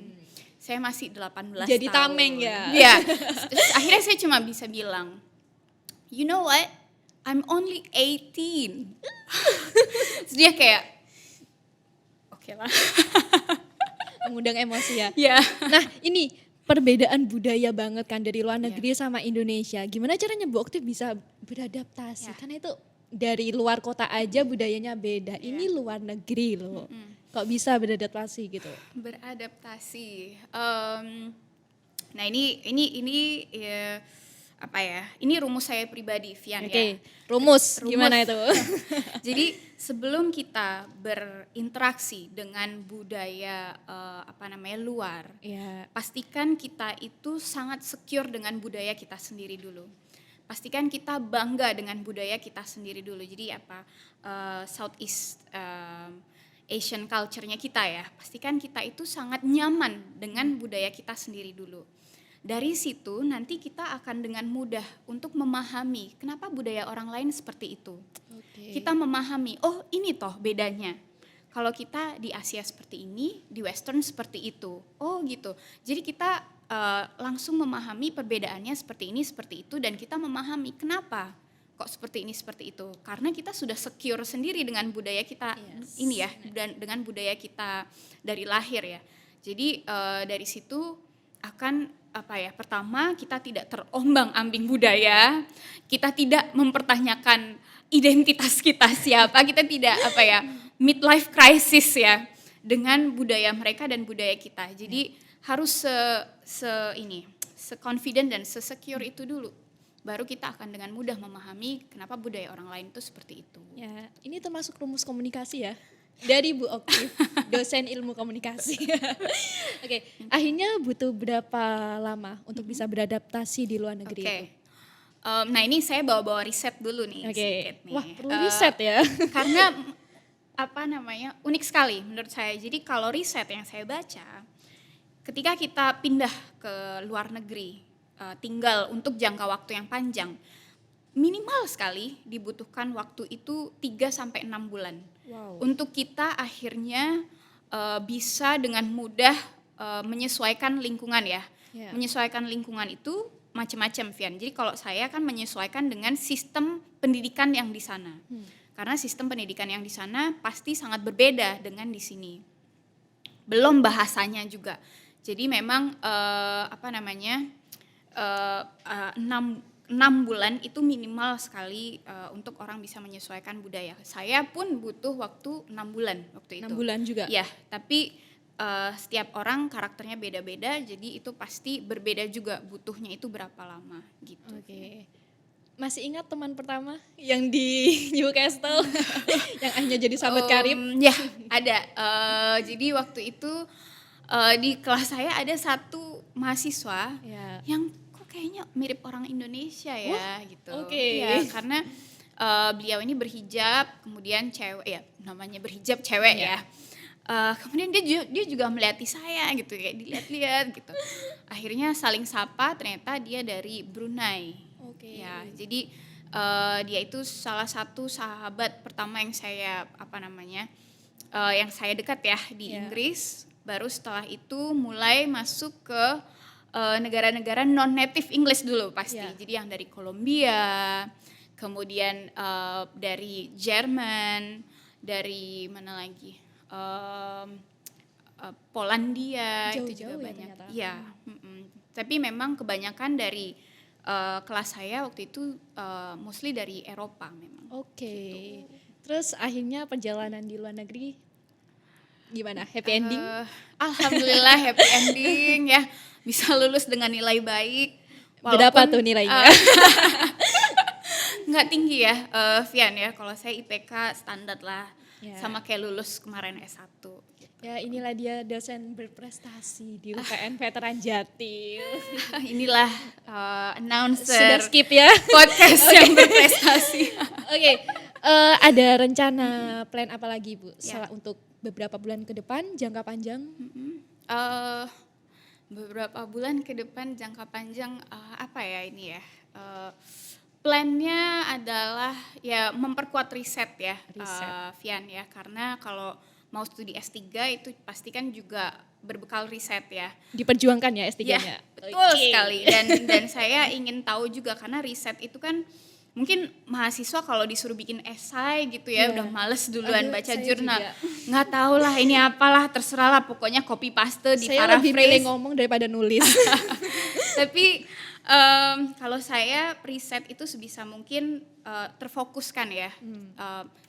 Saya masih 18 jadi tahun. tameng ya. Iya. Akhirnya saya cuma bisa bilang, "You know what? I'm only 18." Terus dia kayak, Oke lah. Mengundang emosi ya. Ya. Nah ini perbedaan budaya banget kan dari luar Iya. negeri sama Indonesia. Gimana caranya Bu Okti bisa beradaptasi? Ya. Karena itu dari luar kota aja budayanya beda. Iya. Ini luar negeri loh. Kok bisa beradaptasi gitu? Beradaptasi. Nah ini ya, apa ya? Ini rumus saya pribadi, Vian ya. Oke, rumus gimana itu? Jadi sebelum kita berinteraksi dengan budaya luar, Ya, pastikan kita itu sangat secure dengan budaya kita sendiri dulu. Pastikan kita bangga dengan budaya kita sendiri dulu. Jadi Southeast Asian culture-nya kita ya. Pastikan kita itu sangat nyaman dengan budaya kita sendiri dulu. Dari situ nanti kita akan dengan mudah untuk memahami kenapa budaya orang lain seperti itu. Kita memahami, oh ini toh bedanya. Kalau kita di Asia seperti ini, di Western seperti itu. Oh gitu. Jadi kita langsung memahami perbedaannya seperti itu dan kita memahami kenapa kok seperti ini seperti itu. Karena kita sudah secure sendiri dengan budaya kita ini ya, dan dengan budaya kita dari lahir ya. Jadi dari situ akan pertama kita tidak terombang-ambing budaya, kita tidak mempertanyakan identitas kita siapa, kita tidak midlife crisis ya dengan budaya mereka dan budaya kita. Jadi harus se-confident dan se-secure itu dulu. Baru kita akan dengan mudah memahami kenapa budaya orang lain itu seperti itu. ya ini termasuk rumus komunikasi ya dari Bu Okti, dosen ilmu komunikasi. Oke, akhirnya butuh berapa lama untuk bisa beradaptasi di luar negeri? Oke. Nah ini saya bawa-bawa riset dulu nih. Oke. Sedikit nih. Wah, perlu riset ya. Karena unik sekali menurut saya. Jadi kalau riset yang saya baca, ketika kita pindah ke luar negeri, tinggal untuk jangka waktu yang panjang, minimal sekali dibutuhkan waktu itu 3-6 bulan. Wow. Untuk kita akhirnya bisa dengan mudah menyesuaikan lingkungan ya. Ya. Menyesuaikan lingkungan itu macam-macam, Vian. Jadi kalau saya kan menyesuaikan dengan sistem pendidikan yang di sana. Karena sistem pendidikan yang di sana pasti sangat berbeda dengan di sini. Belum bahasanya juga. Jadi memang 6 bulan itu minimal sekali untuk orang bisa menyesuaikan budaya. Saya pun butuh waktu 6 bulan waktu itu. 6 bulan juga? Ya, tapi setiap orang karakternya beda-beda, jadi itu pasti berbeda juga butuhnya itu berapa lama gitu. Oke. Masih ingat teman pertama yang di Newcastle yang akhirnya jadi sahabat karib? Ya, ada. Jadi waktu itu di kelas saya ada satu mahasiswa yang kayaknya mirip orang Indonesia ya gitu. Oke. Ya, karena beliau ini berhijab, kemudian cewek ya, namanya berhijab cewek ya. Kemudian dia juga melihati saya gitu, kayak dilihat-lihat gitu. Akhirnya saling sapa, ternyata dia dari Brunei. Oke. Ya, jadi dia itu salah satu sahabat pertama yang saya yang saya dekat ya di Inggris. Baru setelah itu mulai masuk ke negara-negara non-native English dulu pasti. Jadi yang dari Kolombia, kemudian dari Jerman, dari mana lagi? Polandia. Jauh-jauh itu juga ya banyak. ternyata. Iya. Tapi memang kebanyakan dari kelas saya waktu itu mostly dari Eropa memang. Oke. Terus akhirnya perjalanan di luar negeri gimana? Happy ending? Alhamdulillah happy ending ya. Bisa lulus dengan nilai baik. Berapa tuh nilainya? Nggak tinggi ya, Vian ya. Kalau saya IPK standar lah. Ya. Sama kayak lulus kemarin S1. Ya inilah dia dosen berprestasi di UPN Veteran Jatim. Inilah announcer Sudah skip ya. podcast yang berprestasi. Oke, ada rencana plan apa lagi Bu? Untuk beberapa bulan ke depan, jangka panjang? Beberapa bulan ke depan, jangka panjang ini ya? Plannya adalah ya memperkuat riset ya, Vian ya, karena kalau mau studi S3 itu pastikan juga berbekal riset ya. Diperjuangkan ya S3-nya? Ya, betul sekali. Dan saya ingin tahu juga karena riset itu kan mungkin mahasiswa kalau disuruh bikin esai gitu ya udah males duluan Aduh, baca saya jurnal. juga. Nggak tahu lah ini apalah, terserah lah pokoknya copy paste di Saya lebih milih paraphrase. ngomong daripada nulis. Tapi kalau saya riset itu sebisa mungkin terfokuskan ya.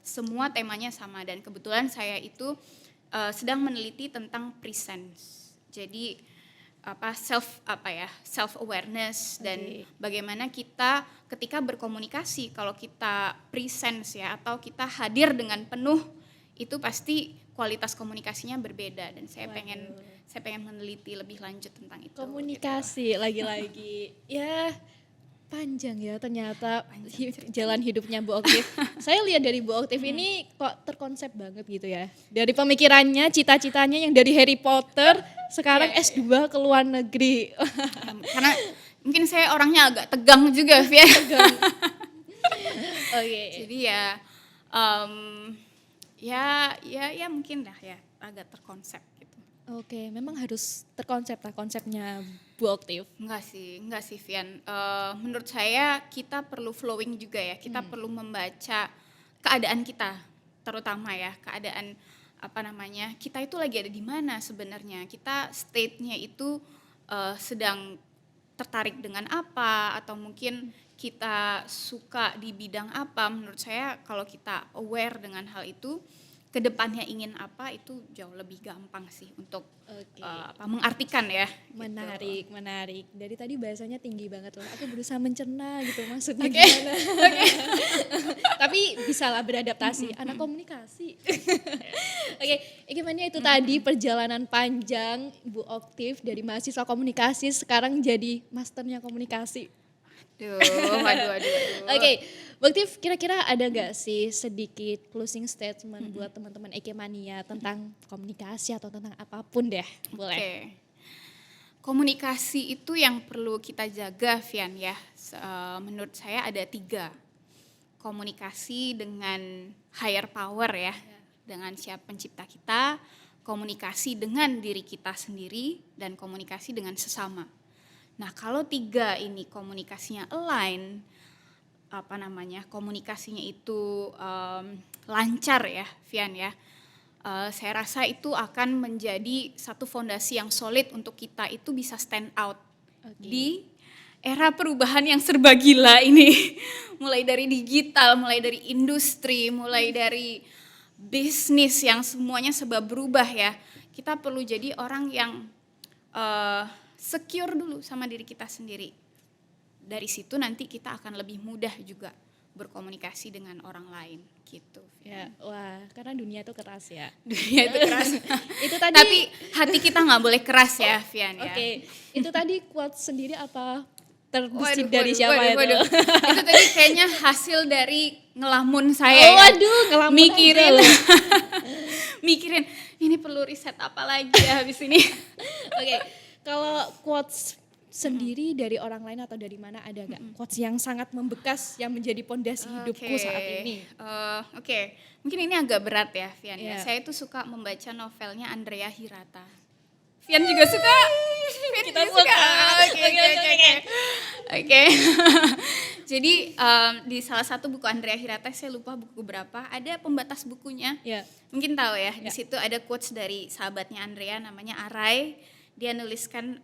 Semua temanya sama dan kebetulan saya itu sedang meneliti tentang presence. Jadi self awareness dan bagaimana kita ketika berkomunikasi kalau kita presence ya atau kita hadir dengan penuh itu pasti kualitas komunikasinya berbeda dan saya pengen meneliti lebih lanjut tentang itu. Komunikasi lagi-lagi. Ya panjang ya ternyata jalan hidupnya Bu Oktif. Saya lihat dari Bu Oktif ini kok terkonsep banget gitu ya. Dari pemikirannya, cita-citanya yang dari Harry Potter sekarang S2 ke luar negeri. Karena mungkin saya orangnya agak tegang juga, Via. Oke. Jadi ya mungkin dah ya agak terkonsep gitu. Oke, memang harus terkonsep lah konsepnya Bu Oktif. Enggak sih Vian. Menurut saya kita perlu flowing juga ya. Kita perlu membaca keadaan kita, terutama ya keadaan kita itu lagi ada di mana sebenarnya. Kita state-nya itu sedang tertarik dengan apa atau mungkin kita suka di bidang apa. Menurut saya kalau kita aware dengan hal itu, kedepannya ingin apa itu jauh lebih gampang sih untuk mengartikan ya. Menarik, gitu. Menarik. Dari tadi bahasanya tinggi banget loh. Aku berusaha mencerna gitu maksudnya Okay. gimana. Tapi bisalah beradaptasi. Anak komunikasi. Oke, gimana itu tadi perjalanan panjang Bu Oktif dari mahasiswa komunikasi sekarang jadi masternya komunikasi. Waduh. Oke, Bu Oktif kira-kira ada gak sih sedikit closing statement buat teman-teman Ekemania tentang komunikasi atau tentang apapun deh, boleh. Oke. Komunikasi itu yang perlu kita jaga, Vian ya. Menurut saya ada 3. Komunikasi dengan higher power ya, dengan siapa pencipta kita, komunikasi dengan diri kita sendiri, dan komunikasi dengan sesama. Nah kalau 3 ini komunikasinya align, komunikasinya itu lancar ya, Vian ya. Saya rasa itu akan menjadi satu fondasi yang solid untuk kita itu bisa stand out di era perubahan yang serba gila ini. Mulai dari digital, mulai dari industri, mulai dari bisnis yang semuanya serba berubah ya. Kita perlu jadi orang yang secure dulu sama diri kita sendiri. Dari situ nanti kita akan lebih mudah juga berkomunikasi dengan orang lain gitu. Ya, wah, karena dunia itu keras ya. Dunia itu keras. Itu tadi. Tapi hati kita nggak boleh keras ya, Vian ya. Oke, itu tadi quotes sendiri apa terbesit dari siapa itu? Itu tadi kayaknya hasil dari ngelamun saya. Waduh, ngelamun mikirin ini perlu riset apa lagi ya habis ini. Oke, kalau quotes sendiri dari orang lain atau dari mana ada gak quotes yang sangat membekas yang menjadi pondasi hidupku saat ini? Oke. Mungkin ini agak berat ya, Vian ya. Saya tuh suka membaca novelnya Andrea Hirata. Vian juga suka? Kita suka. Oke. Jadi di salah satu buku Andrea Hirata, saya lupa buku berapa, ada pembatas bukunya. Mungkin tahu ya, di situ ada quotes dari sahabatnya Andrea namanya Arai. Dia nuliskan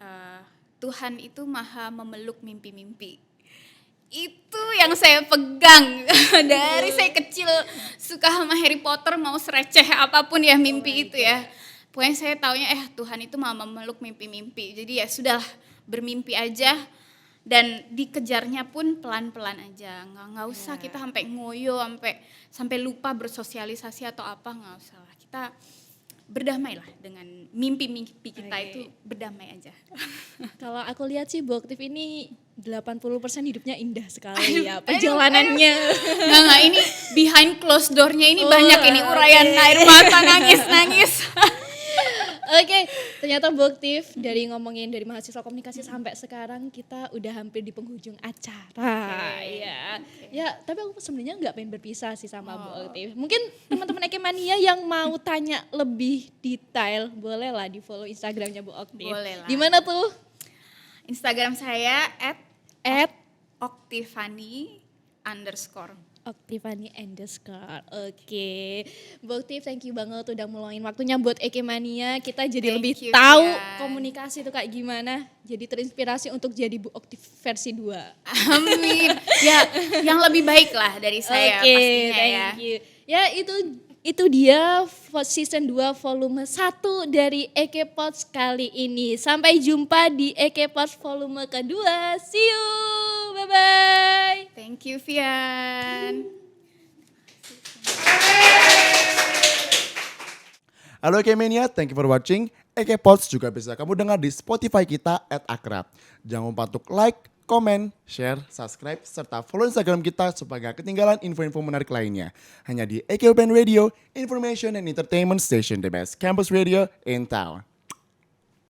Tuhan itu maha memeluk mimpi-mimpi. Itu yang saya pegang dari saya kecil suka sama Harry Potter, mau sereceh apapun ya mimpi itu ya. Pokoknya saya taunya Tuhan itu maha memeluk mimpi-mimpi. Jadi ya sudahlah bermimpi aja dan dikejarnya pun pelan-pelan aja. Nggak usah kita sampai ngoyo, sampai lupa bersosialisasi atau apa, nggak usah lah. Kita berdamailah dengan mimpi-mimpi kita itu, berdamai aja. Kalau aku lihat sih Bu Oktif ini 80% hidupnya indah sekali ya perjalanannya. Nggak, ini behind closed door-nya ini banyak ini uraian air mata, nangis. Oke, ternyata Bu Oktif dari ngomongin dari mahasiswa komunikasi sampai sekarang kita udah hampir di penghujung acara. Ya, tapi aku sebenarnya nggak pengen berpisah sih sama Bu Oktif. Mungkin teman-teman Ekemania yang mau tanya lebih detail, boleh lah di follow Instagramnya Bu Oktif. Boleh lah. Di mana tuh? Instagram saya @oktifani _. Oktivani _ Oke. Bu Oktiv, thank you banget udah meluangin waktunya buat Ekemania. Kita jadi Thank lebih you, tahu Fian. komunikasi itu kayak gimana. Jadi terinspirasi untuk jadi Bu Oktiv versi 2. Amin. Ya, yang lebih baik lah dari saya Oke, pastinya ya. thank you. Ya itu dia season 2 volume 1 dari Ekepods kali ini. Sampai jumpa di Ekepods volume kedua. See you. Bye-bye. Thank you, Fian. Halo Ekemania, thank you for watching. Ekepods juga bisa kamu dengar di Spotify kita @akrab. Jangan lupa untuk like, komen, share, subscribe, serta follow Instagram kita supaya gak ketinggalan info-info menarik lainnya. Hanya di Eke Open Radio, Information and Entertainment Station, the best campus radio in town.